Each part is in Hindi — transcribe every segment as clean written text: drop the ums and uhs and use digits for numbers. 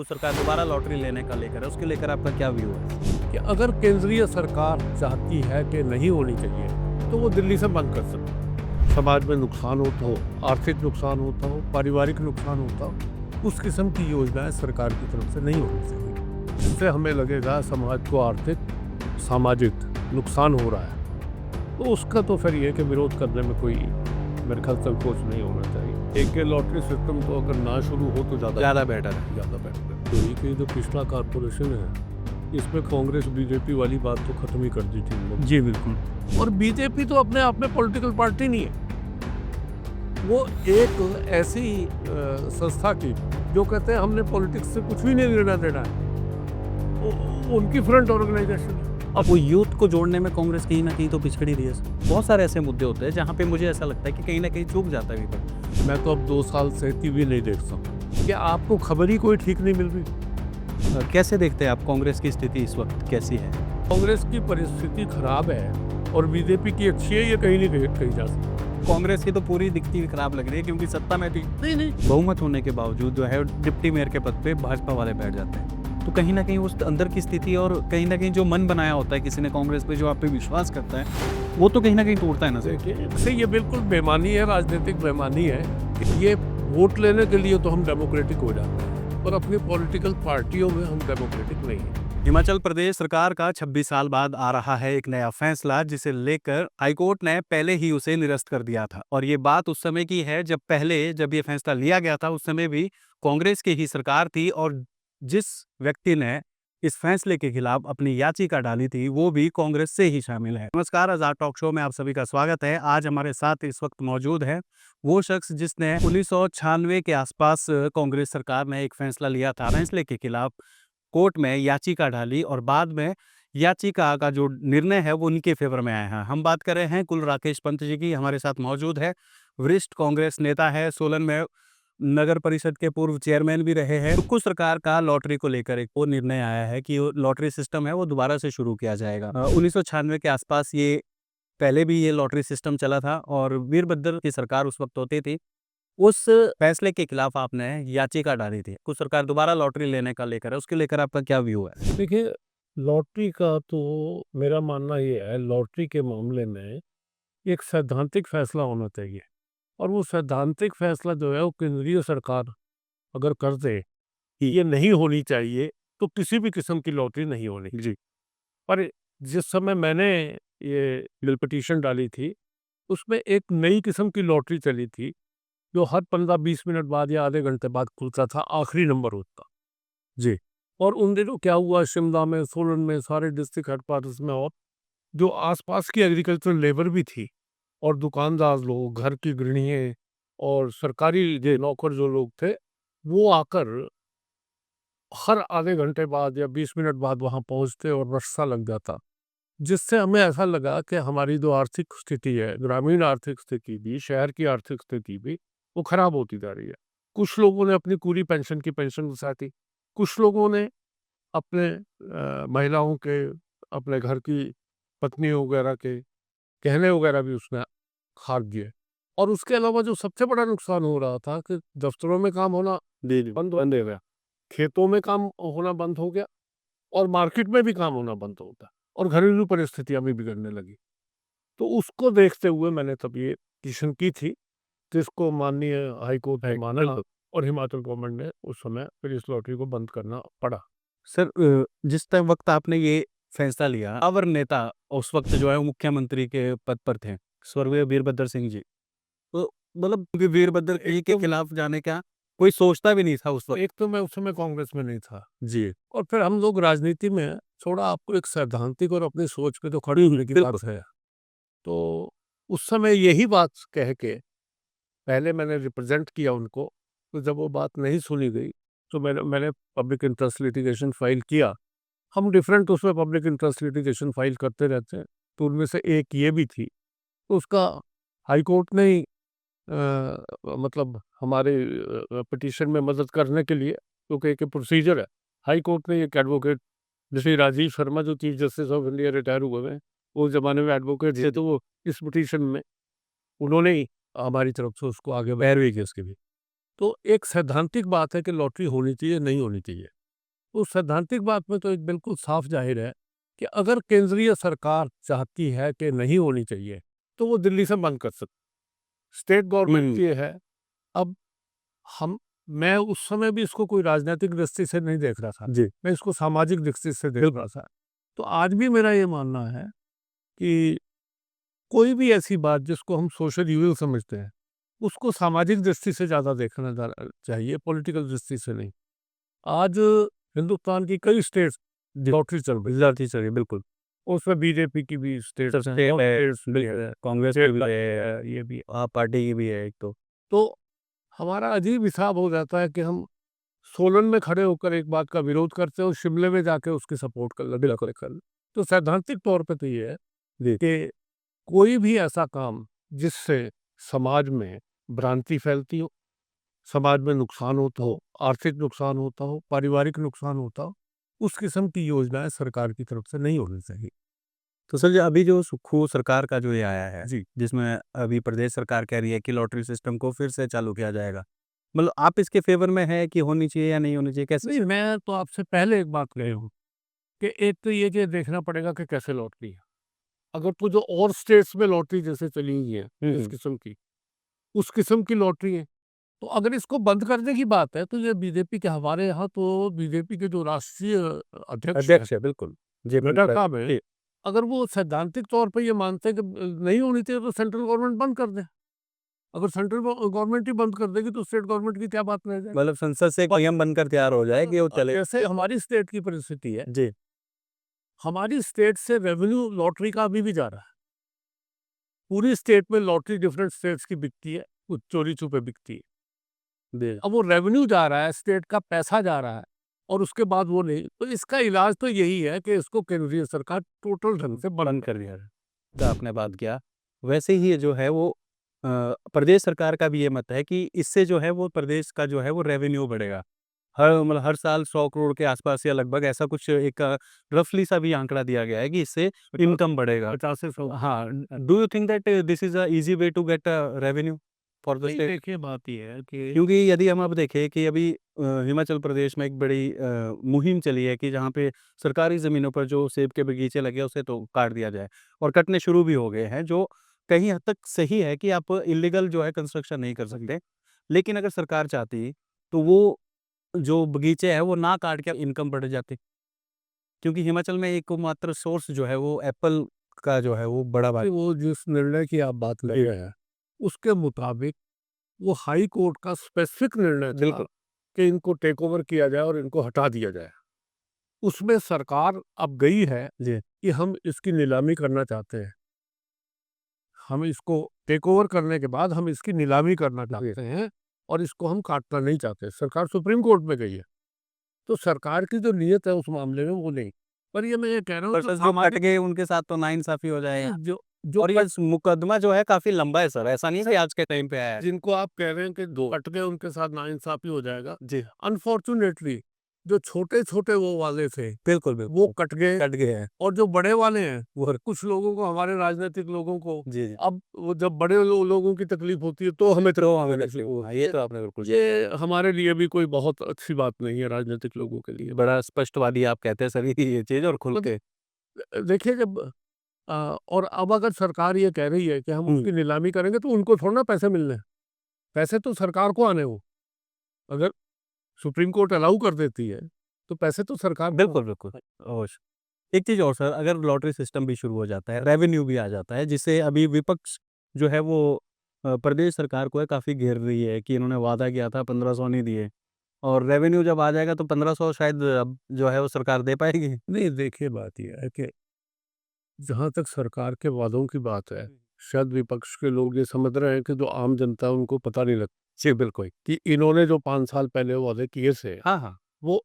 कुछ सरकार दोबारा लॉटरी लेने का लेकर है, उसके लेकर आपका क्या व्यू है? कि अगर केंद्रीय सरकार चाहती है कि नहीं होनी चाहिए तो वो दिल्ली से बंद कर सकती है। समाज में नुकसान होता हो, आर्थिक नुकसान होता हो, पारिवारिक नुकसान होता हो, उस किस्म की योजनाएं सरकार की तरफ से नहीं होनी चाहिए। इससे हमें लगेगा समाज को आर्थिक सामाजिक नुकसान हो रहा है, तो उसका तो फिर ये कि विरोध करने में कोई मेरे ख्याल संकोच नहीं होना चाहिए। एक लॉटरी सिस्टम तो अगर ना शुरू हो तो ज़्यादा बेटर है। तो ये कि जो पिछला कॉरपोरेशन है इसमें कांग्रेस बीजेपी वाली बात तो खत्म ही कर दी थी इन लोगों ने। जी बिल्कुल। और बीजेपी तो अपने आप में पॉलिटिकल पार्टी नहीं है, वो एक ऐसी संस्था की जो कहते हैं हमने पॉलिटिक्स से कुछ भी नहीं लेना देना है, उनकी फ्रंट ऑर्गेनाइजेशन है। अब वो यूथ को जोड़ने में कांग्रेस कहीं ना कहीं तो पिछड़ी रही है सर। बहुत सारे ऐसे मुद्दे होते हैं जहाँ पे मुझे ऐसा लगता है कि कहीं ना कहीं चूक जाता है विपक्ष। मैं तो अब 2 साल से टीवी नहीं देखता हूँ। क्या आपको खबर ही कोई ठीक नहीं मिल रही? कैसे देखते हैं आप कांग्रेस की स्थिति इस वक्त कैसी है? कांग्रेस की परिस्थिति खराब है और बीजेपी की अच्छी है, ये कहीं नहीं कही जा सकती। कांग्रेस की तो पूरी दिखती खराब लग रही है क्योंकि सत्ता में थी नहीं बहुमत होने के बावजूद जो है डिप्टी मेयर के पद पे भाजपा वाले बैठ जाते हैं। तो कहीं ना कहीं उस अंदर की स्थिति और कहीं ना कहीं जो मन बनाया होता है किसी ने कांग्रेस पे, जो आप पे विश्वास करता है, वो तो कहीं ना कहीं टूटता है ना सर। देखिए, इससे ये बिल्कुल बेईमानी है, राजनीतिक बेईमानी है कि ये वोट लेने के लिए तो हम डेमोक्रेटिक हो जाते हैं और अपनी पॉलिटिकल पार्टियों में हम डेमोक्रेटिक नहीं हैं। हिमाचल प्रदेश सरकार का 26 साल बाद आ रहा है एक नया फैसला, जिसे लेकर हाईकोर्ट ने पहले ही उसे निरस्त कर दिया था। और ये बात उस समय की है जब ये फैसला लिया गया था, उस समय भी कांग्रेस की ही सरकार थी और जिस व्यक्ति ने इस फैसले के खिलाफ अपनी याचिका डाली थी वो भी कांग्रेस से ही शामिल है। नमस्कार, आजाद टॉक शो में आप सभी का स्वागत है। आज हमारे साथ इस वक्त मौजूद है वो शख्स जिसने 1996 के आसपास कांग्रेस सरकार ने एक फैसला लिया था, फैसले के खिलाफ कोर्ट में याचिका डाली और बाद में याचिका का जो निर्णय है वो उनके फेवर में आया है। हम बात कर रहे हैं कुल राकेश पंत जी की। हमारे साथ मौजूद है, वरिष्ठ कांग्रेस नेता है, सोलन में नगर परिषद के पूर्व चेयरमैन भी रहे हैं। कुछ सरकार का लॉटरी को लेकर एक वो निर्णय आया है कि लॉटरी सिस्टम है वो दोबारा से शुरू किया जाएगा। 1996 के आसपास ये पहले भी ये लॉटरी सिस्टम चला था और वीरभद्र की सरकार उस वक्त होती थी। उस फैसले के खिलाफ आपने याचिका डाली थी। कुछ सरकार दोबारा लॉटरी लेने का लेकर है, उसके लेकर आपका क्या व्यू है? देखिए, लॉटरी का तो मेरा मानना ये है, लॉटरी के मामले में एक सैद्धांतिक फैसला होना चाहिए और वो सैद्धांतिक फैसला जो है वो केंद्रीय सरकार अगर कर दे कि ये नहीं होनी चाहिए तो किसी भी किस्म की लॉटरी नहीं होनी जी। पर जिस समय मैंने ये बिल पिटीशन डाली थी उसमें एक नई किस्म की लॉटरी चली थी जो हर 15-20 मिनट बाद या आधे घंटे बाद खुलता था, आखिरी नंबर होता जी। और उन दिनों क्या हुआ, शिमला में, सोलन में, सारे डिस्ट्रिक्ट हेडक्वार्टर्स में और जो आसपास की एग्रीकल्चर लेबर भी थी और दुकानदार लोग, घर की गृहिणियाँ और सरकारी जो नौकर जो लोग थे, वो आकर हर आधे घंटे बाद या 20 मिनट बाद वहाँ पहुँचते और रश सा लग जाता। जिससे हमें ऐसा लगा कि हमारी जो आर्थिक स्थिति है, ग्रामीण आर्थिक स्थिति भी, शहर की आर्थिक स्थिति भी, वो खराब होती जा रही है। कुछ लोगों ने अपनी पूरी पेंशन की पेंशन घुसा दी, कुछ लोगों ने अपने महिलाओं के, अपने घर की पत्नियों वगैरह के गहने वगैरह भी उसमें खाक दिए। और उसके अलावा जो सबसे बड़ा नुकसान हो रहा था कि दफ्तरों में काम होना बंद हो गया, खेतों में काम होना बंद हो गया और मार्केट में भी काम होना बंद हो गया और घरेलू परिस्थितियां भी बिगड़ने लगी। तो उसको देखते हुए मैंने तब ये पिटीशन की थी, जिसको माननीय हाई कोर्ट ने माना और हिमाचल गवर्नमेंट ने उस समय फिर इस लॉटरी को बंद करना पड़ा। सर, जिस टाइम वक्त आपने ये फैसला लिया, अवर नेता उस वक्त जो है वो मुख्यमंत्री के पद पर थे, स्वर्गीय वीरभद्र सिंह जी। तो मतलब वीरभद्र जी के खिलाफ जाने का कोई सोचता भी नहीं था उस वक्त। एक तो मैं उस समय कांग्रेस में नहीं था जी, और फिर हम लोग राजनीति में थोड़ा आपको एक सैद्धांतिक और अपनी सोच पे तो खड़ी होने की बात है। तो उस समय यही बात कह के पहले मैंने रिप्रेजेंट किया उनको, तो जब वो बात नहीं सुनी गई तो मैंने मैंने पब्लिक इंटरेस्ट लिटिगेशन फाइल किया। हम डिफरेंट उसमें पब्लिक इंटरेस्ट लिटिगेशन फाइल करते रहते हैं, तो उनमें से एक ये भी थी। तो उसका हाई कोर्ट ने ही मतलब हमारे पिटीशन में मदद करने के लिए, क्योंकि एक प्रोसीजर है, हाई कोर्ट ने एक एडवोकेट, जैसे राजीव शर्मा जो chief justice of India retire हुए हैं, वो ज़माने में एडवोकेट थे, तो वो इस पिटीशन में उन्होंने ही हमारी तरफ से उसको आगे पैरवी की उसकी भी। तो एक सैद्धांतिक बात है कि लॉटरी होनी चाहिए, नहीं होनी चाहिए। उस सैद्धांतिक बात में तो एक बिल्कुल साफ ज़ाहिर है कि अगर केंद्रीय सरकार चाहती है कि नहीं होनी चाहिए, तो वो दिल्ली से बंद कर सकती है। स्टेट गवर्नमेंट ये है। अब हम मैं उस समय भी इसको कोई राजनीतिक दृष्टि से नहीं देख रहा था। जी। मैं इसको सामाजिक दृष्टि से देख रहा था। तो आज भी मेरा ये मानना है कि कोई भी ऐसी बात जिसको हम सोशल इविल समझते हैं, उसको सामाजिक दृष्टि से ज़्यादा देखना चाहिए, पॉलिटिकल दृष्टि से नहीं। आज हिंदुस्तान की कई स्टेट्स लॉटरी चल रही है, बिल्कुल। उसमें बीजेपी की भी स्टेट्स हैं, स्टेट है, स्टेट्स भी है, कांग्रेस की स्टेट भी का है, ये भी। आप पार्टी की भी है एक तो। तो हमारा अजीब हिसाब हो जाता है कि हम सोलन में खड़े होकर एक बात का विरोध करते हैं और शिमले में जाके उसकी सपोर्ट कर। तो सैद्धांतिक तौर पे तो ये है जी। कि कोई भी ऐसा काम जिससे समाज में भ्रांति फैलती हो, समाज में नुकसान होता हो, आर्थिक नुकसान होता हो, पारिवारिक नुकसान होता हो, उस किस्म की योजनाएं सरकार की तरफ से नहीं होनी चाहिए। तो सर जी, अभी जो सुक्खू सरकार का जो ये आया है, जी। जिसमें अभी प्रदेश सरकार कह रही है कि लॉटरी सिस्टम को फिर से चालू किया जाएगा। मतलब आप इसके फ़ेवर में हैं कि होनी चाहिए या नहीं होनी चाहिए? कैसे? नहीं, मैं तो आपसे पहले एक बात कही हूँ कि एक तो ये कि देखना पड़ेगा कि कैसे लॉटरी है। अगर तो जो और स्टेट्स में लॉटरी जैसे चली हुई है, इस किस्म की, उस किस्म की लॉटरी है, तो अगर इसको बंद करने की बात है, तो ये बीजेपी के हमारे यहाँ तो बीजेपी के जो राष्ट्रीय अध्यक्ष हैं, अध्यक्ष है, बिल्कुल। जी, नड्डा बिल्कुल। साहब हैं, जी। अगर वो सैद्धांतिक तौर पे ये मानते हैं कि नहीं होनी चाहिए, तो सेंट्रल गवर्नमेंट बंद कर दे। अगर सेंट्रल गवर्नमेंट ही बंद कर देगी, तो स्टेट गवर्नमेंट की क्या बात रह जाएगी? मतलब संसद से एक नियम बनकर तैयार हो जाए कि वो चले। जैसे हमारी स्टेट की परिस्थिति है, जी। हमारी स्टेट से रेवेन्यू लॉटरी का अभी भी जा रहा है। पूरी स्टेट में लॉटरी डिफरेंट स्टेट्स की बिकती है, कुछ चोरी-छुपे बिकती है। जी। अब वो रेवेन्यू जा रहा है, स्टेट का पैसा जा रहा है और उसके बाद वो नहीं, तो इसका इलाज तो यही है कि इसको केंद्रीय सरकार टोटल ढंग से बंद बंद कर दिया है। तो आपने बात किया, वैसे ही ये जो है वो प्रदेश सरकार का भी ये मत है कि इससे जो है वो प्रदेश का जो है वो रेवेन्यू बढ़ेगा। हर साल 100 करोड़ के आस-पास या लगभग ऐसा कुछ एक रफली सा भी आंकड़ा दिया गया है कि इससे इनकम बढ़ेगा। 50 से 100। हाँ, do you think that this is a easy way to get revenue for the नहीं, स्टेट? देखिए बात ये है कि क्योंकि यदि हम अब देखें कि अभी हिमाचल प्रदेश में एक बड़ी मुहिम चली है कि जहाँ पे सरकारी ज़मीनों पर जो सेब के बगीचे लगे हैं उसे तो काट दिया जाए और कटने शुरू भी हो गए हैं, जो कहीं हद तक सही है कि आप इल्लीगल जो है कंस्ट्रक्शन नहीं कर सकते। लेकिन अगर सरकार चाहती तो वो जो बगीचे हैं वो ना काट के इनकम बढ़ जाती। क्योंकि हिमाचल में एकमात्र सोर्स जो है वो एप्पल का जो है वो बड़ा भाग। वो जिस निर्णय की आप बात कर रहे हैं, उसके मुताबिक वो हाई कोर्ट का स्पेसिफिक निर्णय था बिल्कुल। कि इनको टेक ओवर किया जाए और इनको हटा दिया जाए। उसमें सरकार अब गई है जी। कि हम इसकी नीलामी करना चाहते हैं। हम इसको टेक ओवर करने के बाद हम इसकी नीलामी करना चाहते हैं और इसको हम काटना नहीं चाहते। सरकार सुप्रीम कोर्ट में गई है। तो सरकार की जो नीयत है उस मामले में वो नहीं। पर ये मैं ये कह रहा हूँ पर जो सर जो कट सामाजिक गए उनके साथ तो नाइंसाफ़ी हो जाएगा। जो जो और ये मुकदमा जो है काफ़ी लंबा है सर, ऐसा नहीं है कि आज के टाइम पे आया है। जिनको आप कह रहे हैं कि कट गए उनके साथ नाइंसाफ़ी हो जाएगा। जी। अनफॉर्च्यूनेटली जो छोटे-छोटे वो वाले थे, बिल्कुल, वो बिल्कुल। कट गए कट गए हैं। और जो बड़े वाले हैं, वो कुछ लोगों को हमारे राजनीतिक लोगों को जी, जी। अब वो जब बड़े लोगों की तकलीफ होती है तो हमें तो हमें तकलीफ तकलीफ हो हाँ, ये तो आपने बिल्कुल ये हमारे लिए भी कोई बहुत अच्छी बात नहीं है राजनीतिक लोगों के लिए। बड़ा स्पष्टवादी आप कहते हैं सर ये चीज़ और खुल मतलब के। देखिए जब और अब अगर सरकार ये कह रही है कि हम हुँ। उसकी नीलामी करेंगे तो उनको थोड़ा ना पैसे मिलने हैं। पैसे तो सरकार को आने हो। अगर सुप्रीम कोर्ट अलाउ कर देती है, तो पैसे तो सरकार को बिल्कुल, बिल्कुल। अवश्य। एक चीज़ और सर, अगर लॉटरी सिस्टम भी शुरू हो जाता है, रेवेन्यू भी आ जाता है, जिससे अभी विपक्ष जो है वो प्रदेश सरकार को है काफ़ी घेर रही है कि इन्होंने वादा किया था 1500 नहीं दिए और रेवेन्यू जब आ जाएगा तो 1500 शायद अब जो है वो सरकार दे पाएगी। नहीं, देखिए बात ये है कि जहाँ तक सरकार के वादों की बात है, शायद विपक्ष के लोग ये समझ रहे हैं कि जो आम जनता है उनको पता नहीं लगता जी, बिल्कुल। कि इन्होंने जो 5 साल पहले वादे किए थे, हाँ, हाँ। वो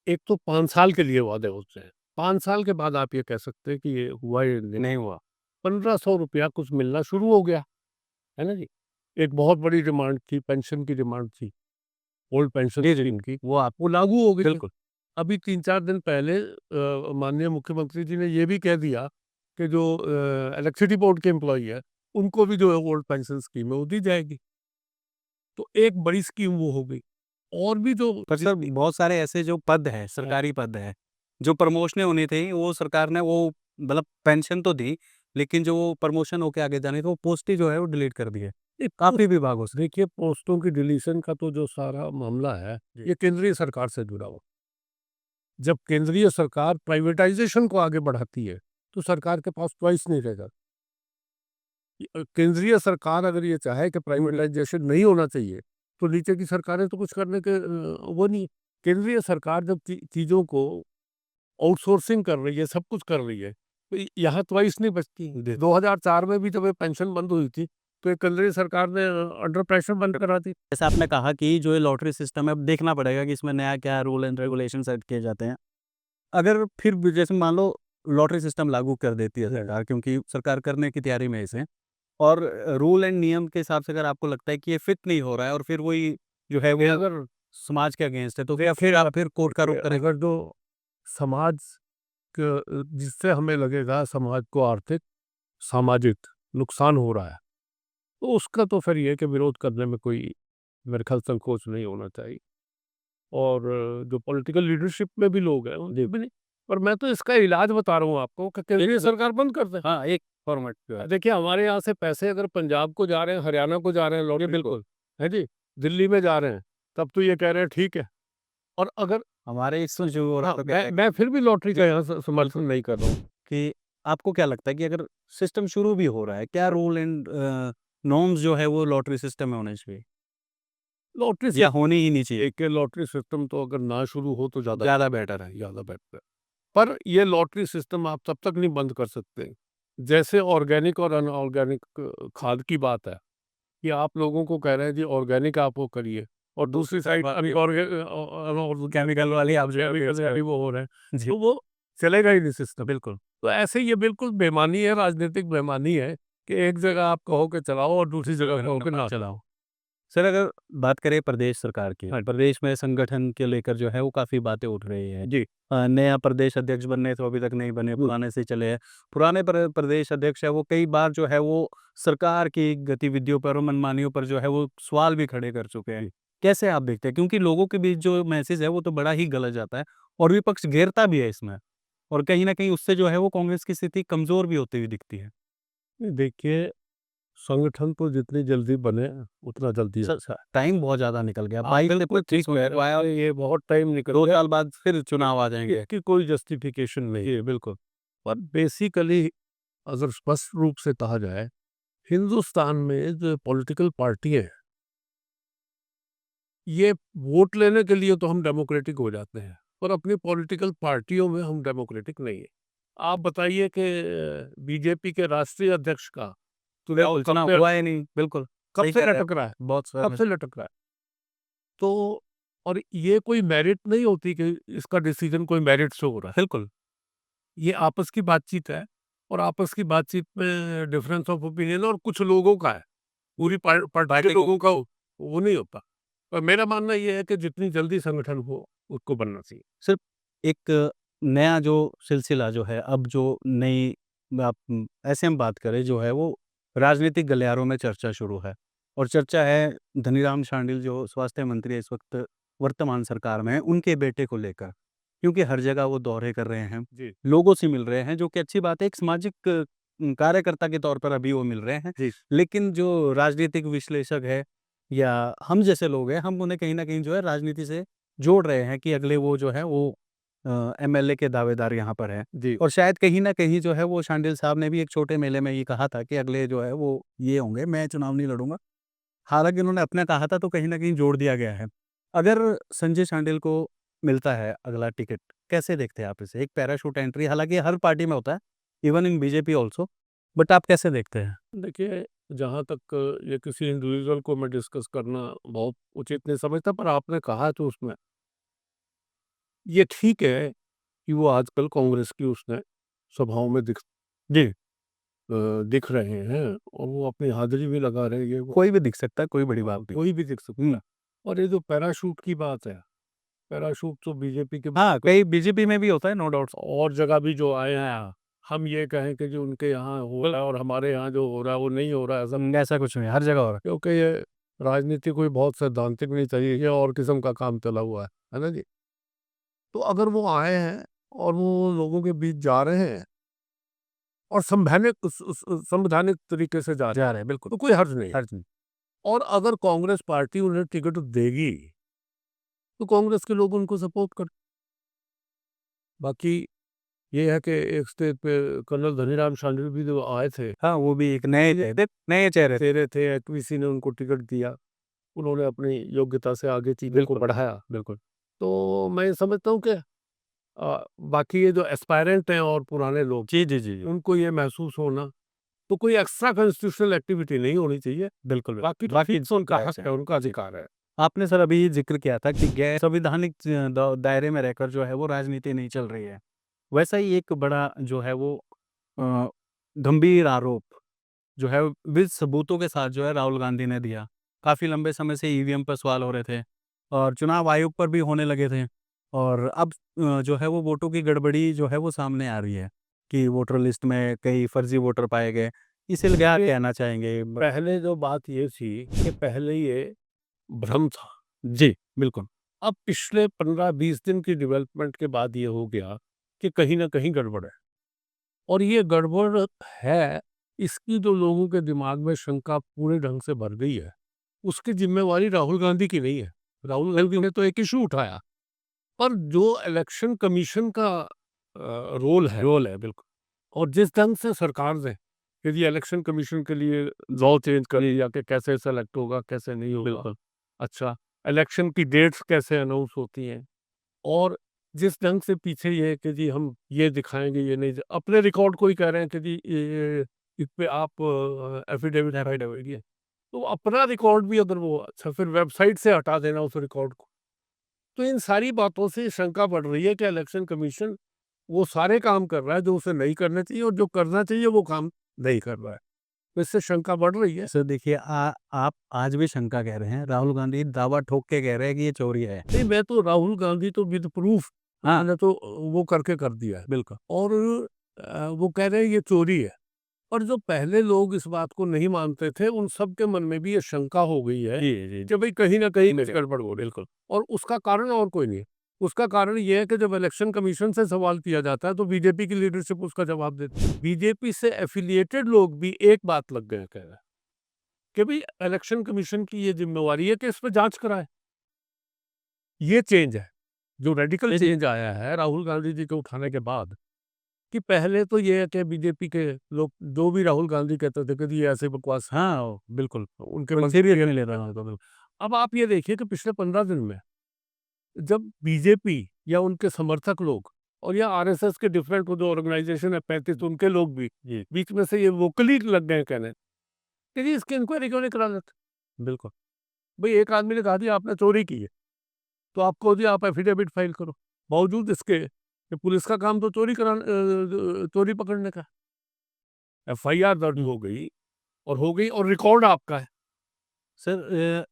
एक तो 5 साल के लिए वादे होते हैं। 5 साल के बाद आप ये कह सकते हैं कि ये हुआ ही नहीं। नहीं हुआ। ₹1500 कुछ मिलना शुरू हो गया, है ना जी? एक बहुत बड़ी डिमांड थी, पेंशन की डिमांड थी, ओल्ड पेंशन जी, जी। स्कीम की, वो आप वो लागू हो गई है। बिल्कुल। अभी 3-4 दिन पहले माननीय मुख्यमंत्री जी ने ये भी कह दिया कि जो इलेक्ट्रिसिटी बोर्ड के एम्प्लॉयी है, उनको भी जो है ओल्ड पेंशन स्कीम है वो दी जाएगी। तो एक बड़ी स्कीम वो हो गई। और भी जो पर सर बहुत सारे ऐसे जो पद हैं, सरकारी पद हैं, जो प्रमोशनें होनी थी, वो सरकार ने वो मतलब पेंशन तो दी, लेकिन जो वो प्रमोशन होके आगे जानी थी, वो पोस्ट ही जो है वो डिलीट कर दी है, एक काफ़ी विभागों से। देखिए, पोस्टों की डिलीशन का तो जो सारा मामला है, जी। ये केंद्रीय सरकार से जुड़ा हुआ। जब केंद्रीय सरकार प्राइवेटाइजेशन को आगे बढ़ाती है, तो सरकार के पास चॉइस नहीं रहेगा। केंद्रीय सरकार अगर ये चाहे कि प्राइवेटाइजेशन नहीं होना चाहिए, तो नीचे की सरकारें तो कुछ करने के वो नहीं। केंद्रीय सरकार जब चीज़ों को आउटसोर्सिंग कर रही है, सब कुछ कर रही है, तो यहाँ चॉइस नहीं बचती। जी। 2004 में भी जब ये पेंशन बंद हुई थी, तो ये केंद्रीय सरकार ने अंडर प्रेशर बंद करा दी। जैसे आपने कहा कि जो ये लॉटरी सिस्टम है, अब देखना पड़ेगा कि इसमें नया क्या रूल एंड रेगुलेशन सेट किए जाते हैं। अगर फिर भी जैसे मान लो लॉटरी सिस्टम लागू कर देती है सरकार, क्योंकि सरकार करने की तैयारी में है इसे, और रूल एंड नियम के हिसाब से अगर आपको लगता है कि ये फिट नहीं हो रहा है और फिर वही जो है वो अगर समाज के अगेंस्ट है, तो फिर आप फिर कोर्ट का रुख करेंगे। अगर जो समाज जिससे हमें लगेगा समाज को आर्थिक सामाजिक नुकसान हो रहा है, तो उसका तो फिर ये है कि विरोध करने में कोई मेरे ख्याल संकोच नहीं होना चाहिए। और जो पॉलिटिकल लीडरशिप में भी लोग हैं उनसे भी नहीं। पर मैं तो इसका इलाज बता रहा हूँ आपको कि केंद्रीय सरकार बंद कर दे। हाँ, एक फॉर्मेट जो है। देखिए, हमारे यहाँ से पैसे अगर पंजाब को जा रहे हैं, हरियाणा को जा रहे हैं जी, लॉटरी को, बिल्कुल। है जी, दिल्ली में जा रहे हैं, तब तो ये कह रहे हैं ठीक है। और अगर हमारे इसमें जो हो रहा हाँ, तो कहते हैं मैं फिर भी लॉटरी का यहाँ समर्थन नहीं कर रहा हूँ। कि आपको क्या लगता है कि अगर सिस्टम शुरू भी हो रहा है, क्या रूल एंड नॉर्म्स जो है वो लॉटरी सिस्टम में होने चाहिए लॉटरी या होनी ही नहीं चाहिए? एक लॉटरी सिस्टम तो अगर ना शुरू हो तो ज़्यादा बेटर है। ज़्यादा बेहतर है। पर ये लॉटरी सिस्टम आप तब तक नहीं बंद कर सकते, जैसे ऑर्गेनिक और अनऑर्गेनिक खाद की बात है, कि आप लोगों को कह रहे हैं जी ऑर्गेनिक आप वो करिए, और दूसरी साइड केमिकल वाली आप जो है वो हो रहे हैं, जी, तो वो चलेगा ही नहीं सिस्टम। बिल्कुल। तो ऐसे ये बिल्कुल बेईमानी है, राजनीतिक बेईमानी है कि एक जगह आप कहो कि चलाओ और दूसरी जगह कहो कि ना चलाओ। सर अगर बात करें प्रदेश सरकार की, हाँ, प्रदेश में संगठन के लेकर जो है वो काफ़ी बातें उठ रही हैं। जी। नया प्रदेश अध्यक्ष बनने तो अभी तक नहीं बने, पुराने से ही चले हैं। पुराने प्रदेश अध्यक्ष है वो कई बार जो है वो सरकार की गतिविधियों पर और मनमानियों पर जो है वो सवाल भी खड़े कर चुके हैं। कैसे आप देखते हैं? क्योंकि लोगों के बीच जो मैसेज है वो तो बड़ा ही गलत जाता है और विपक्ष घेरता भी है इसमें और कहीं न कहीं उससे जो है वो कांग्रेस की स्थिति कमज़ोर भी होती हुई दिखती है। देखिए, संगठन तो जितनी जल्दी बने उतना जल्दी सर अच्छा है। टाइम बहुत ज़्यादा निकल गया। आप 22 से बिल्कुल 25 ठीक हो कह चुका है रहे और हैं, ये बहुत टाइम निकल 2 गया। साल बाद फिर चुनाव आ जाएँगे। इसकी कोई जस्टिफिकेशन नहीं। जी, बिल्कुल। पर बेसिकली अगर स्पष्ट रूप से कहा जाए, हिंदुस्तान में जो पॉलिटिकल पार्टी है, ये वोट लेने के लिए तो हम डेमोक्रेटिक हो जाते हैं, पर अपनी पॉलिटिकल पार्टियों में हम डेमोक्रेटिक नहीं है। आप बताइए कि बीजेपी के राष्ट्रीय अध्यक्ष का चुनाव बिल्कुल, चुनाव हुआ ही नहीं। बिल्कुल, कब सही से कह रहे हैं लटक रहा है? आप। बहुत कब समय से लटक रहा है? तो और ये कोई मेरिट नहीं होती कि इसका डिसीजन कोई मेरिट से हो रहा है। बिल्कुल, ये आपस की बातचीत है, और आपस की बातचीत में डिफरेंस ऑफ ओपिनियन और कुछ लोगों का है, पूरी पार्टी के पार्टी को लोगों का वो नहीं होता। और मेरा मानना ये है कि जितनी जल्दी संगठन हो उसको बनना चाहिए। सिर्फ़ एक नया जो सिलसिला जो है, अब जो नई आप ऐसे हम बात करें जो है वो राजनीतिक गलियारों में चर्चा शुरू है और चर्चा है धनीराम शांडिल जो स्वास्थ्य मंत्री है इस वक़्त वर्तमान सरकार में हैं, उनके बेटे को लेकर। क्योंकि हर जगह वो दौरे कर रहे हैं, जी, लोगों से मिल रहे हैं, जो कि अच्छी बात है, एक सामाजिक कार्यकर्ता के तौर पर अभी वो मिल रहे हैं। जी। लेकिन जो राजनीतिक विश्लेषक है या हम जैसे लोग हैं, हम उन्हें कहीं न कहीं जो है राजनीति से जोड़ रहे हैं कि अगले वो जो है वो एमएलए के दावेदार यहाँ पर हैं। जी, और शायद कहीं न कहीं जो है वो शांडिल साहब ने भी एक छोटे मेले में ये कहा था कि अगले जो है वो ये होंगे, मैं चुनाव नहीं लड़ूँगा। हालाँकि उन्होंने अपना कहा था तो कहीं न कहीं जोड़ दिया गया है। अगर संजय शांडिल को मिलता है अगला टिकट, कैसे देखते हैं आप इसे? एक पैराशूट एंट्री हालाँकि हर पार्टी में होता है, even in BJP also, but आप कैसे देखते हैं? देखिए, जहाँ तक ये किसी इंडिविजुअल को मैं डिस्कस करना बहुत उचित नहीं समझता, पर आपने कहा तो उसमें ये ठीक है कि वो आजकल कांग्रेस की उसने सभाओं में जी। दिख रहे हैं, और वो अपनी हाज़िरी भी लगा रहे हैं। वो कोई भी दिख सकता है, कोई बड़ी बात नहीं। कोई भी दिख सकता हुँ। है। और ये जो पैराशूट की बात है, पैराशूट तो बीजेपी के हाँ, कई बीजेपी में भी होता है नो डाउट्स। और जगह भी जो आए हैं, हम ये कहें कि जो उनके यहाँ हो रहा है और हमारे यहाँ जो हो रहा है वो नहीं हो रहा है, ऐसा ऐसा कुछ नहीं है, हर जगह हो रहा है। क्योंकि ये राजनीति कोई बहुत सैद्धांतिक नहीं चाहिए, ये और किस्म का काम चला हुआ है ना जी? तो अगर वो आए हैं और वो लोगों के बीच जा रहे हैं और संवैधानिक तरीके से जा रहे हैं, बिल्कुल, तो कोई हर्ज नहीं है। हर्ज नहीं। और अगर कांग्रेस पार्टी उन्हें टिकट देगी, तो कांग्रेस के लोग उनको सपोर्ट कर। बाकी ये है कि एक स्टेज पे कर्नल धनीराम शांडिल भी जो आए थे, हाँ, वो भी एक नए चेहरे थे। थे, किसी ने उनको टिकट दिया, उन्होंने अपनी योग्यता से आगे चीज़ों को बिल्कुल, बढ़ाया। बिल्कुल। तो मैं समझता हूँ कि बाकी ये जो एस्पायरेंट हैं और पुराने लोग, जी, जी, जी, जी। उनको ये महसूस होना, तो कोई एक्स्ट्रा कॉन्स्टिट्यूशनल एक्टिविटी नहीं होनी चाहिए। बिल्कुल, बिल्कुल। बाकी तो बाकी फिक्स उनका हक अच्छा है, उनका जी। अधिकार है। आपने सर अभी ज़िक्र किया था कि गैर संवैधानिक दायरे में रहकर जो है वो राजनीति नहीं चल रही है। वैसा ही एक बड़ा जो है वो अ, गंभीर आरोप जो है विद सबूतों के साथ जो है राहुल गांधी ने दिया। काफ़ी लंबे समय से ईवीएम पर सवाल हो रहे थे और चुनाव आयोग पर भी होने लगे थे और अब जो है वो वोटों की गड़बड़ी जो है वो सामने आ रही है कि वोटर लिस्ट में कई फर्जी वोटर पाए गए। इसे क्या ये कहना चाहेंगे? पहले जो बात ये थी कि पहले ये भ्रम था। जी, बिल्कुल। अब पिछले 15-20 दिन की डेवलपमेंट के बाद ये हो गया कि कहीं न कहीं गड़बड़ है। और ये गड़बड़ है, इसकी जो लोगों के दिमाग में शंका पूरे ढंग से भर गई है, उसकी ज़िम्मेवारी राहुल गांधी की नहीं है। राहुल गांधी ने तो एक इश्यू उठाया, पर जो इलेक्शन कमीशन का रोल है बिल्कुल। और जिस ढंग से सरकार ने कि जी इलेक्शन कमीशन के लिए लॉ चेंज कर लिया कि कैसे सेलेक्ट होगा, कैसे नहीं होगा। बिल्कुल। अच्छा, इलेक्शन की डेट्स कैसे अनाउंस होती हैं और जिस ढंग से पीछे ये है कि जी हम ये दिखाएँगे, ये नहीं अपने रिकॉर्ड को ही कह रहे हैं कि जी ये इस पे आप एफिडेविट फाइल करिए। तो अपना रिकॉर्ड भी अगर वो अच्छा फिर वेबसाइट से हटा देना उस रिकॉर्ड को। तो इन सारी बातों से शंका बढ़ रही है कि इलेक्शन कमीशन वो सारे काम कर रहा है जो उसे नहीं करने चाहिए और जो करना चाहिए वो काम नहीं कर रहा है। तो इससे शंका बढ़ रही है। सर देखिए आप आज भी शंका कह रहे हैं, राहुल गांधी दावा ठोक के कह रहे हैं कि ये चोरी है। नहीं, मैं तो राहुल गांधी तो विद प्रूफ हाँ, मैंने तो वो करके कर दिया है। बिल्कुल। और वो कह रहे हैं ये चोरी है। और जो पहले लोग इस बात को नहीं मानते थे, उन सब के मन में भी ये शंका हो गई है जी, जी, कि भई कहीं न कहीं जी, गड़बड़ हो रही है। बिल्कुल। और उसका कारण और कोई नहीं है। उसका कारण ये है कि जब इलेक्शन कमीशन से सवाल किया जाता है, तो बीजेपी की लीडरशिप उसका जवाब देती है। बीजेपी से एफ़िलिएटेड लोग भी एक बात लग गए हैं कहने कि भई इलेक्शन कमीशन की ये ज़िम्मेवारी है कि इस पे जाँच कराए। ये चेंज है, जो रेडिकल जी, जी। चेंज आया है राहुल गांधी जी के उठाने के बाद, कि पहले तो ये है कि बीजेपी के लोग जो भी राहुल गांधी कहते थे कि जी ये ऐसे बकवास है, हाँ, बिल्कुल। उनके कोई मंत्री सीरियस नहीं ले रहा था। अब आप ये देखिए कि पिछले 15 दिन में जब बीजेपी या उनके समर्थक लोग और या आरएसएस के डिफरेंट जो ऑर्गेनाइजेशन है 35 उनके लोग भी जी, बीच में से ये वोकली लग गए कहने कि जी इसकी इंक्वायरी क्यों नहीं करा लेते। बिल्कुल। भाई एक आदमी ने कहा जी आपने चोरी की है तो आपको जी आप एफिडेविट फाइल करो, बावजूद इसके कि पुलिस का काम तो चोरी पकड़ने का। एफआईआर दर्ज हुँ। हो गई और रिकॉर्ड आपका है। सर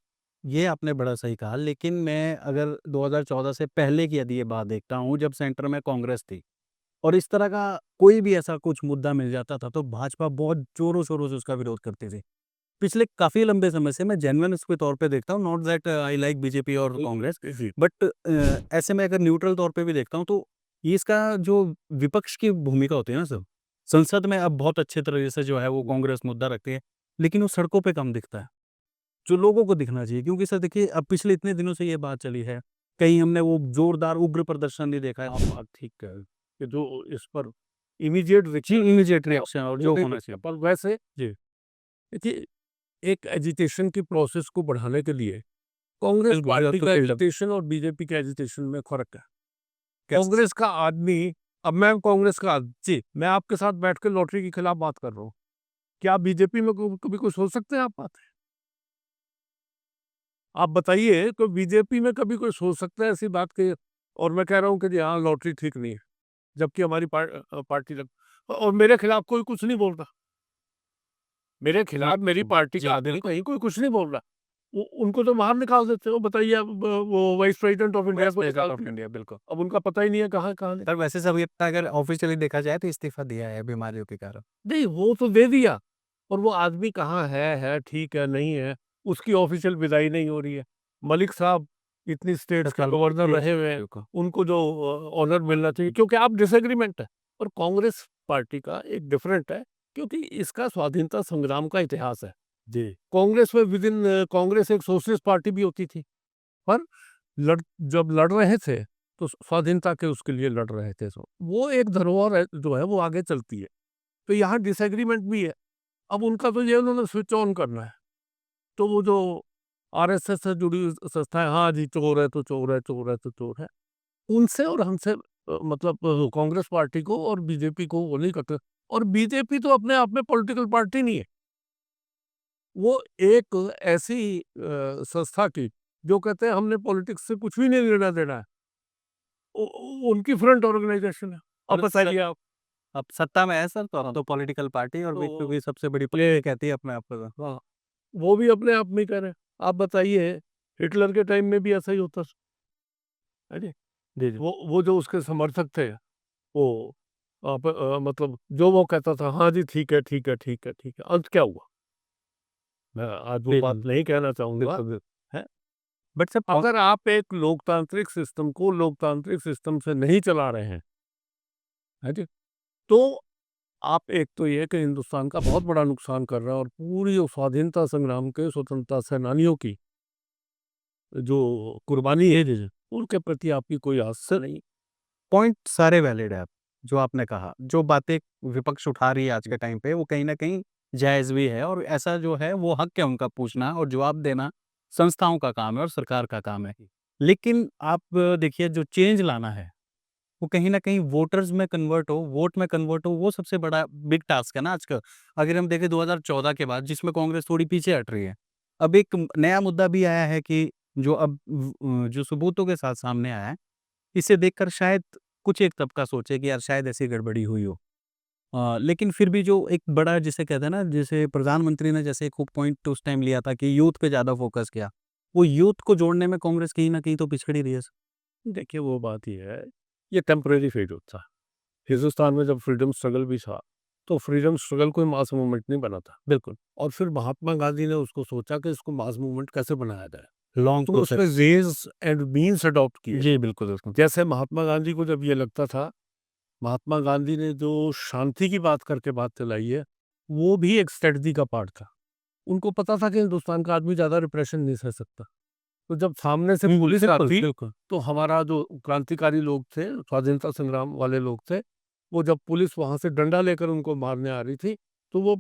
ये आपने बड़ा सही कहा लेकिन मैं अगर 2014 से पहले की यदि ये बात देखता हूँ जब सेंटर में कांग्रेस थी और इस तरह का कोई भी ऐसा कुछ मुद्दा मिल जाता था तो भाजपा बहुत जोरों-शोरों से उसका विरोध करती थी। पिछले काफ़ी लंबे समय से मैं जेन्युइन इसके तौर पे देखता हूँ not that I like BJP और कांग्रेस जी, बट ऐसे में अगर न्यूट्रल तौर पे भी देखता हूँ तो ये इसका जो विपक्ष की भूमिका होती है ना सर, संसद में अब बहुत अच्छे तरीके से जो है वो कांग्रेस मुद्दा रखती है, लेकिन वो सड़कों पे कम दिखता है, जो लोगों को दिखना चाहिए क्योंकि सर देखिए अब पिछले इतने दिनों से ये बात चली है, कहीं हमने वो जोरदार उग्र प्रदर्शन नहीं देखा है। आप बात ठीक कह रहे हैं कि जो इस पर इमीडिएट जी, रिएक्शन इमीडिएट रिएक्शन और जो होना चाहिए। पर वैसे जी, देखिए एक एजिटेशन की प्रोसेस को बढ़ाने के लिए कांग्रेस बिल्कुल, पार्टी तो का फील्ड एजिटेशन और बीजेपी के एजिटेशन में फर्क है। कैसे? कांग्रेस का आदमी अब मैं कांग्रेस का जी, मैं आपके साथ बैठ के लॉटरी के खिलाफ बात कर रहा हूँ। क्या बीजेपी में कभी कोई सोच सकते हैं आप बात? आप बताइए तो बीजेपी में कभी कोई सोच सकता है ऐसी बात के और मैं कह रहा हूँ कि जी हाँ, लॉटरी ठीक नहीं है। जबकि हमारी पार्टी लग और मेरे खिलाफ कोई कुछ नहीं बोल रहा। मेरे खिलाफ मेरी पार्टी जी, का आदमी कहीं कोई कुछ नहीं बोल रहा। उ उनको तो बाहर निकाल देते हो। बताइए अब वो वाइस प्रेज़िडेंट ऑफ इंडिया को प्रेज़िडेंट निकाल ऑफ दिया। इंडिया बिल्कुल। अब उनका पता ही नहीं है कहाँ है। सर वैसे सब ये अगर ऑफ़िशियली देखा जाए तो इस्तीफ़ा दिया है बीमारियों के कारण। नहीं, वो तो दे दिया और वो आदमी कहाँ है ठीक है, नहीं है, उसकी ऑफिशियल विदाई नहीं हो रही है। मलिक साहब इतनी स्टेट्स के साल गवर्नर जी, रहे हुए हैं, बिल्कुल। उनको जो ऑनर मिलना चाहिए, क्योंकि आप डिसएग्रीमेंट है। और कांग्रेस पार्टी का एक डिफरेंट है, क्योंकि इसका स्वाधीनता संग्राम का इतिहास है। जी। कांग्रेस में विद इन कांग्रेस एक सोशलिस्ट पार्टी भी होती थी, पर लड़ जब लड़ रहे थे तो स्वाधीनता के उसके लिए लड़ रहे थे। सो वो एक धरोहर है, जो है वो आगे चलती है। तो यहाँ डिसएग्रीमेंट भी है। अब उनका तो ये उन्होंने स्विच ऑन करना है। तो वो जो आरएसएस से जुड़ी हुई संस्थाएं, हाँ जी चोर है तो चोर है, चोर है तो चोर है, उनसे और हमसे मतलब कांग्रेस पार्टी को और बीजेपी को वो नहीं करते। और बीजेपी तो अपने आप में पॉलिटिकल पार्टी नहीं है, वो एक ऐसी संस्था की जो कहते हैं हमने पॉलिटिक्स से कुछ भी नहीं लेना देना है। उनकी फ्रंट ऑर्गेनाइजेशन है। अब और बताइए आप। अब सत्ता में है सर, तो पॉलिटिकल पार्टी और विश्व तो की सबसे बड़ी ये पार्टी कहती है अपने आप को तो। हाँ, वो भी अपने आप में ही कह रहे हैं। आप बताइए, हिटलर के टाइम में भी ऐसा ही होता था, है जी। जी, जी। वो जो उसके समर्थक थे, वो मतलब जो वो कहता था, हाँ जी ठीक है, ठीक है, ठीक है, ठीक है, अंत क्या हुआ? मैं आज वो बात बिल्कुल, नहीं कहना चाहूँगा, बिल्कुल, बिल्कुल। है। बट सर अगर आप एक लोकतांत्रिक सिस्टम को लोकतांत्रिक सिस्टम से नहीं चला रहे हैं, है जी, तो आप एक तो ये कि हिंदुस्तान का बहुत बड़ा नुकसान कर रहे हैं, और पूरी वो स्वाधीनता संग्राम के स्वतंत्रता सेनानियों की जो कुर्बानी है, उनके प्रति आपकी कोई आस्था सर नहीं। पॉइंट सारे वैलिड है आप जो आपने कहा। जो बातें विपक्ष उठा रही है आज के टाइम पे वो कहीं न कहीं जायज़ भी है और ऐसा जो है वो हक है उनका पूछना और जवाब देना संस्थाओं का काम है और सरकार का काम है। लेकिन आप देखिए जो चेंज लाना है, वो कहीं न कहीं वोटर्स में कन्वर्ट हो, वोट में कन्वर्ट हो, वो सबसे बड़ा बिग टास्क है ना आज का। अगर हम देखें 2014 के बाद जिसमें कांग्रेस थोड़ी पीछे हट रही है। अब एक नया मुद्दा भी आया है कि जो अब जो सबूतों के साथ सामने आया है, इसे देखकर शायद कुछ एक तबका सोचे कि यार शायद ऐसी गड़बड़ी हुई हो। लेकिन फिर भी जो एक बड़ा जिसे कहते हैं ना, जैसे प्रधानमंत्री ने जैसे एक पॉइंट उस टाइम लिया था कि यूथ पे ज़्यादा फ़ोकस किया। वो यूथ को जोड़ने में कांग्रेस कहीं न कहीं तो पिछड़ ही रही है। देखिए, वो बात ये है, ये टेम्परेरी फेज होता है। हिंदुस्तान में जब फ्रीडम स्ट्रगल भी था, तो फ्रीडम स्ट्रगल कोई मास मूवमेंट नहीं बना था। बिल्कुल, और फिर महात्मा गांधी ने उसको सोचा कि इसको मास मूवमेंट कैसे बनाया जाए, लॉन्ग तो प्रोसेस। उसने वेज एंड मीन्स अडॉप्ट किए। जी, बिल्कुल, बिल्कुल। जैसे महात्मा गांधी को जब ये लगता था, महात्मा गांधी ने जो शांति की बात करके बात चलाई है, वो भी एक स्ट्रेटजी का पार्ट था। उनको पता था कि हिंदुस्तान का आदमी ज़्यादा रिप्रेशन नहीं सह सकता। तो जब सामने से पुलिस बिल्कुल, आती, बिल्कुल। तो हमारा जो क्रांतिकारी लोग थे, स्वाधीनता संग्राम वाले लोग थे, वो जब पुलिस वहाँ से डंडा लेकर उनको मारने आ रही थी, तो वो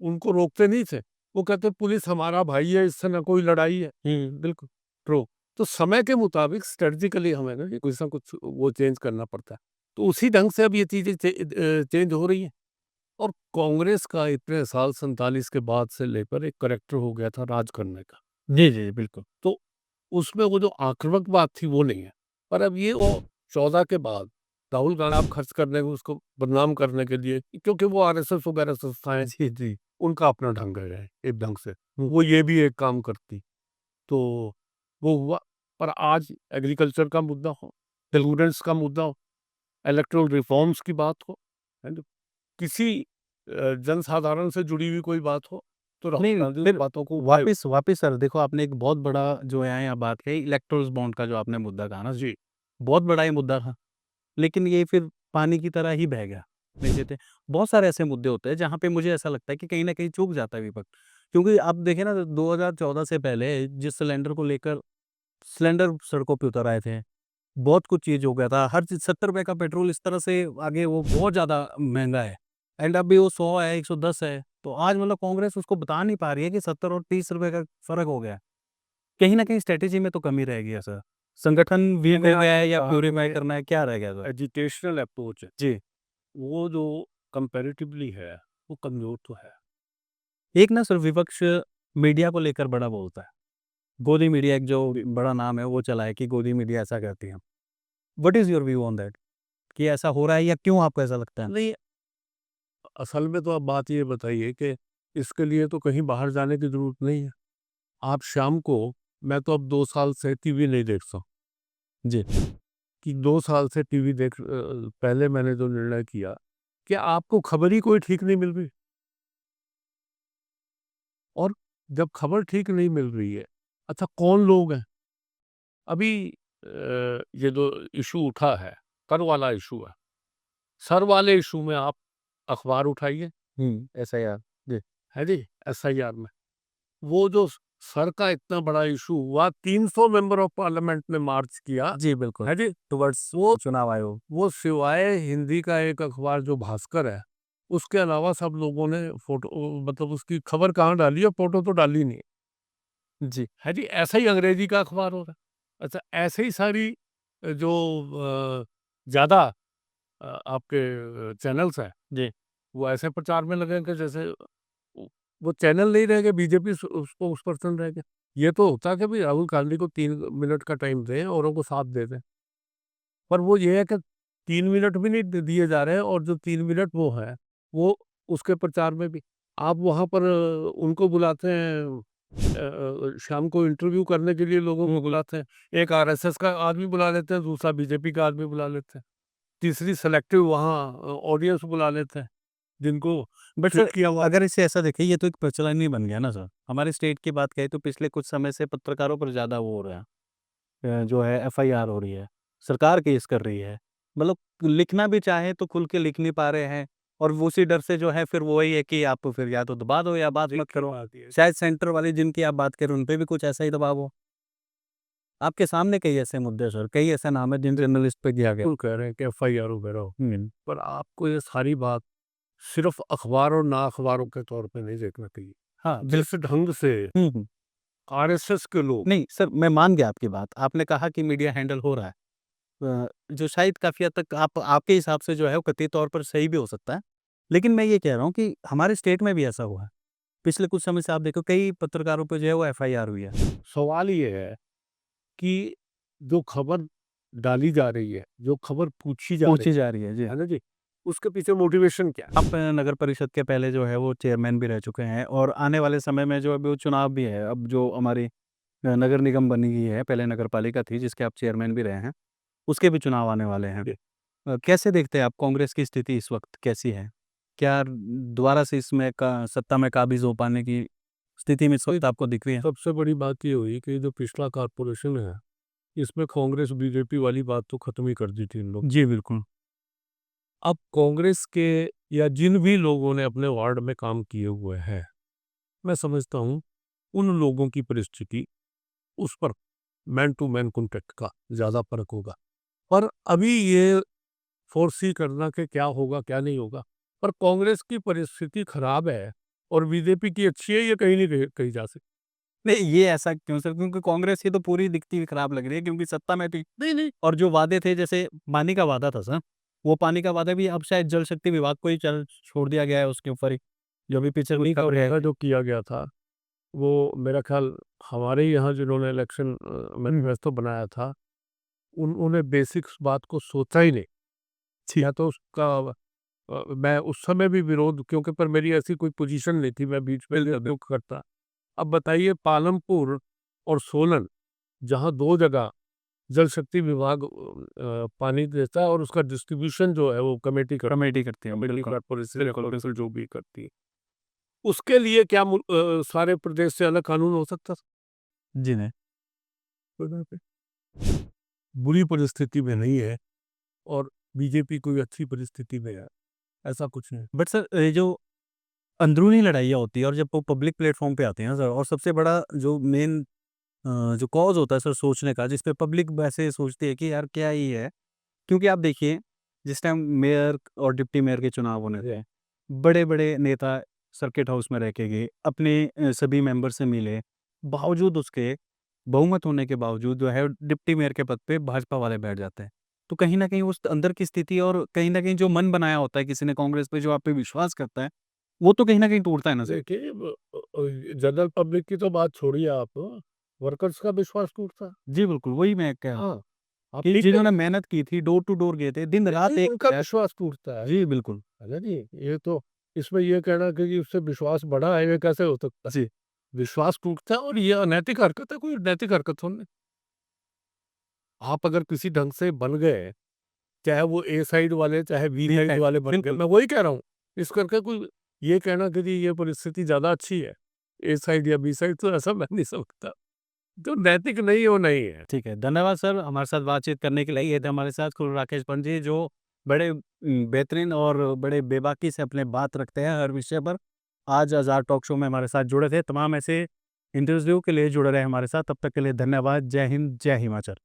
उनको रोकते नहीं थे। वो कहते पुलिस हमारा भाई है, इससे ना कोई लड़ाई है। बिल्कुल। ट्रू। तो समय के मुताबिक स्ट्रेटजिकली हमें ना ये कुछ ना कुछ वो चेंज करना पड़ता है। तो उसी ढंग से अब ये चीज़ें चेंज हो रही हैं। और कांग्रेस का इतने साल 47 के बाद से लेकर एक करैक्टर हो गया था राज करने का। जी, जी, बिल्कुल। तो उसमें वो जो आक्रामक बात थी वो नहीं है। पर अब ये वो 14 के बाद राहुल गांधी आप खर्च करने को उसको बदनाम करने के लिए, क्योंकि वो आरएसएस वगैरह संस्थाएं, जी, जी। उनका अपना ढंग है एक ढंग से। वो ये भी एक काम करती, तो वो हुआ। पर आज एग्रीकल्चर का मुद्दा हो, स्टूडेंट्स का मुद्दा हो, इलेक्टोरल रिफॉर्म्स की बात हो, है ना? किसी जनसाधारण से जुड़ी हुई कोई बात हो, तो राहुल नहीं, गांधी उन फिर बातों को उठाए। वापिस वापिस सर देखो आपने एक बहुत बड़ा जो है यहाँ बात कही इलेक्टोरल बॉन्ड का जो आपने मुद्दा कहा ना, जी। बहुत बड़ा ये मुद्दा था। लेकिन ये फिर पानी की तरह ही बह गया। नहीं देते बहुत सारे ऐसे मुद्दे होते हैं जहाँ पे मुझे ऐसा लगता है कि कहीं न कहीं चूक जाता है विपक्ष। क्योंकि आप देखें ना 2014 से पहले जिस सिलेंडर को लेकर सिलेंडर सड़कों पे उतर आए थे। बहुत कुछ चीज़ हो गया था। हर चीज़ ₹70 का पेट्रोल इस तरह से आगे वो बहुत ज़्यादा महँगा है। एंड अभी वो 100 है, 110 है। तो आज मतलब कांग्रेस उसको बता नहीं पा रही है कि 70 और ₹30 का फ़र्क हो गया है। कहीं न कहीं स्ट्रैटेजी में तो कमी रह गई है सर। संगठन वीक मैंने हो गया है आपको या कहा प्यूरीफाई कि करना है, क्या रह गया सर? एजिटेशनल अप्रोच है, जी। वो जो कंपैरेटिवली है, वो कमज़ोर तो है। एक ना सर विपक्ष मीडिया को लेकर बड़ा बोलता है। गोदी मीडिया एक जो बड़ा नाम है वो चला है कि गोदी मीडिया ऐसा करती है। What is your view on that? कि ऐसा हो रहा है या क्यों आपको ऐसा लगता है? नहीं, असल में तो आप बात ये बताइए कि इसके लिए तो कहीं बाहर जाने की ज़रूरत नहीं है। आप शाम को, मैं तो अब 2 साल से टीवी नहीं देखता हूँ, जी। कि 2 साल से टीवी पहले मैंने जो निर्णय किया कि आपको खबर ही कोई ठीक नहीं मिल रही, और जब खबर ठीक नहीं मिल रही है, अच्छा कौन लोग हैं? अभी ये जो इशू उठा है, कर वाला इशू है, सर वाले इशू में आप अखबार उठाइए, एसआईआर। जी। है जी, एसआईआर में। वो जो सर का इतना बड़ा इशू हुआ, 300 मेंबर ऑफ पार्लियामेंट ने मार्च किया, जी, बिल्कुल। है जी, टुवर्ड्स वो चुनाव आयोग। वो सिवाय हिंदी का एक अखबार जो भास्कर है, उसके अलावा सब लोगों ने फोटो, मतलब उसकी खबर कहाँ डाली है, फोटो तो डाली नहीं, जी। है जी। ऐसा ही अंग्रेजी का अखबार हो रहा है। अच्छा, ऐसे ही सारी जो ज्यादा आपके चैनल्स हैं, जी। वो ऐसे प्रचार में लगे कि जैसे वो चैनल नहीं रह गए, बीजेपी उसको उस पर चल रह गया। ये तो होता है कि भाई राहुल गांधी को 3 मिनट का टाइम दें, औरों को साथ दे दें, पर वो ये है कि 3 मिनट भी नहीं दिए जा रहे हैं, और जो 3 मिनट वो है, वो उसके प्रचार में भी आप वहां पर उनको बुलाते हैं, शाम को इंटरव्यू करने के लिए लोगों को बुलाते हैं, एक आरएसएस का आदमी बुला लेते हैं, दूसरा बीजेपी का आदमी बुला लेते हैं, तीसरी सेलेक्टिव वहाँ ऑडियंस बुला लेते हैं, जिनको बट फिट सर, किया हुआ। अगर इसे ऐसा देखें, ये तो एक प्रचलन ही बन गया ना सर। हमारे स्टेट की बात करें तो पिछले कुछ समय से पत्रकारों पर ज़्यादा वो हो रहा है, जो है एफआईआर हो रही है, सरकार केस कर रही है। मतलब लिखना भी चाहे तो खुल के लिख नहीं पा रहे हैं, और वो उसी डर से जो है फिर वही है कि आप फिर या तो दबा दो या बात मत करो। आती है, शायद सेंटर वाले जिनकी आप बात कर रहे हैं, उन पे भी कुछ ऐसा ही दबाव हो। आपके सामने कई ऐसे मुद्दे सर, कई ऐसे नाम है जिन जर्नलिस्ट पे किया गया। बिल्कुल कह रहे हैं कि एफआईआर वगैरह हो, हुँ। पर आपको ये सारी बात सिर्फ अखबार और ना अखबारों के तौर पे नहीं देखना चाहिए। हाँ, जिस ढंग से हुँ, हुँ। आरएसएस के लोग, नहीं सर, मैं मान गया आपकी बात। आपने कहा कि मीडिया हैंडल हो रहा है। जो शायद काफ़ी हद तक आपके हिसाब से जो है वो कथित तौर पर सही भी हो सकता है। लेकिन मैं ये कह रहा हूँ कि हमारे स्टेट में भी ऐसा हुआ है। पिछले कुछ समय से आप देखो, कई पत्रकारों पे जो है वो एफआईआर हुई है। सवाल ये है कि जो खबर डाली जा रही है, जो खबर पूछी जा रही पूछी जा रही है, जी। है ना जी, उसके पीछे मोटिवेशन क्या है? आप नगर परिषद के पहले जो है वो चेयरमैन भी रह चुके हैं, और आने वाले समय में जो अभी वो चुनाव भी है, अब जो हमारी नगर निगम बनी हुई है, पहले नगर पालिका थी जिसके आप चेयरमैन भी रहे हैं, उसके भी चुनाव आने वाले हैं। जी। कैसे देखते हैं आप कांग्रेस की स्थिति इस वक़्त कैसी है? क्या दोबारा से इसमें का सत्ता में काबिज़ हो पाने की स्थिति में इस वक़्त आपको दिख रही है? सबसे बड़ी बात ये हुई कि जो पिछला कारपोरेशन है, इसमें कांग्रेस बीजेपी वाली बात तो खत्म ही कर दी थी इन लोग। जी, बिल्कुल। अब कांग्रेस के या जिन भी लोगों ने अपने वार्ड में काम किए हुए हैं, मैं समझता हूँ उन लोगों की परिस्थिति, उस पर मैन टू मैन कॉन्टैक्ट का ज़्यादा फ़र्क होगा। पर अभी ये फ़ोर्सी करना कि क्या होगा, क्या नहीं होगा, पर कांग्रेस की परिस्थिति खराब है और बीजेपी की अच्छी है, ये कहीं नहीं कही जा सकती। नहीं, ये ऐसा क्यों सर? क्योंकि कांग्रेस की तो पूरी दिखती हुई खराब लग रही है, क्योंकि सत्ता में थी। नहीं, नहीं। और जो वादे थे, जैसे पानी का वादा था सर, वो पानी का वादा भी अब शायद जल शक्ति विभाग को ही चल छोड़ दिया गया है उसके ऊपर ही, जो भी पीछे कुछ नहीं, खबरें हैं। जो किया गया था, वो मेरा ख़्याल हमारे ही यहाँ जिन्होंने इलेक्शन मैनिफेस्टो बनाया था, उन्होंने बेसिक्स बात को सोचा ही नहीं। जी। या तो उसका मैं उस समय भी विरोध, क्योंकि पर मेरी ऐसी कोई पोजीशन नहीं थी, मैं बीच में रुक करता। अब बताइए, पालमपुर और सोलन, जहाँ 2 जगह जल शक्ति विभाग पानी देता है, और उसका डिस्ट्रीब्यूशन जो है वो कमेटी करती है, कमेटी बिल्कुल। कॉर्पोरेशन जो भी करती है। उसके लिए क्या सारे प्रदेश से अलग कानून हो सकता था? जी, नहीं। बुरी परिस्थिति में नहीं है, और बीजेपी कोई अच्छी परिस्थिति में है, ऐसा कुछ नहीं। बट सर, ये जो अंदरूनी लड़ाइयाँ होती है और जब वो पब्लिक प्लेटफ़ॉर्म पे आती हैं ना सर, और सबसे बड़ा जो मेन जो कॉज़ होता है सर सोचने का, जिस पे पब्लिक वैसे सोचती है कि यार क्या ही है? क्योंकि आप देखिए, जिस टाइम मेयर और डिप्टी मेयर के चुनाव होने थे, बड़े-बड़े नेता सर्किट हाउस में रह के गए, अपने सभी मेंबर से मिले, बावजूद उसके बहुमत होने के बावजूद जो है डिप्टी मेयर के पद पे भाजपा वाले बैठ जाते हैं। तो कहीं न कहीं उस अंदर की स्थिति, और कहीं न कहीं जो मन बनाया होता है किसी ने कांग्रेस पे, जो आप पे विश्वास करता है, वो तो कहीं न कहीं टूटता है ना सर। देखिए, जनरल पब्लिक की तो बात छोड़िए आप, वर्कर्स का विश्वास टूटता है। जी, बिल्कुल, वही मैं कह रहा हूँ हाँ, आप कि ठीक है, जिन्होंने मेहनत की थी, डोर टू डोर गए थे, दिन-रात एक उनका विश्वास टूटता है जी, बिल्कुल। ना जी। ये तो, इसमें ये कहना कि जी उससे विश्वास बढ़ा है, ये कैसे हो सकता है? जी, विश्वास टूटता है, और ये अनैतिक हरकत है, कोई नैतिक हरकत थोड़ी नहीं। आप अगर किसी ढंग से बन गए, चाहे वो ए साइड वाले, चाहे बी बी साइड साइड, वाले बन गए, बिल्कुल। मैं वही कह रहा हूँ। इस करके कोई ये कहना कि जी ये परिस्थिति ज़्यादा अच्छी है, ए साइड या बी साइड, तो ऐसा मैं नहीं समझता। तो नैतिक नहीं वो नहीं है। ठीक है, धन्यवाद सर हमारे साथ बातचीत करने के लिए। ये थे हमारे साथ कुल राकेश पंत जी जो बड़े बेहतरीन और बड़े बेबाकी से अपने बात रखते हैं हर विषय पर। आज आज़ाद टॉक शो में हमारे साथ जुड़े थे। तमाम ऐसे इंटरव्यू के लिए जुड़े रहे हमारे साथ। तब तक के लिए धन्यवाद। जय हिंद, जय हिमाचल।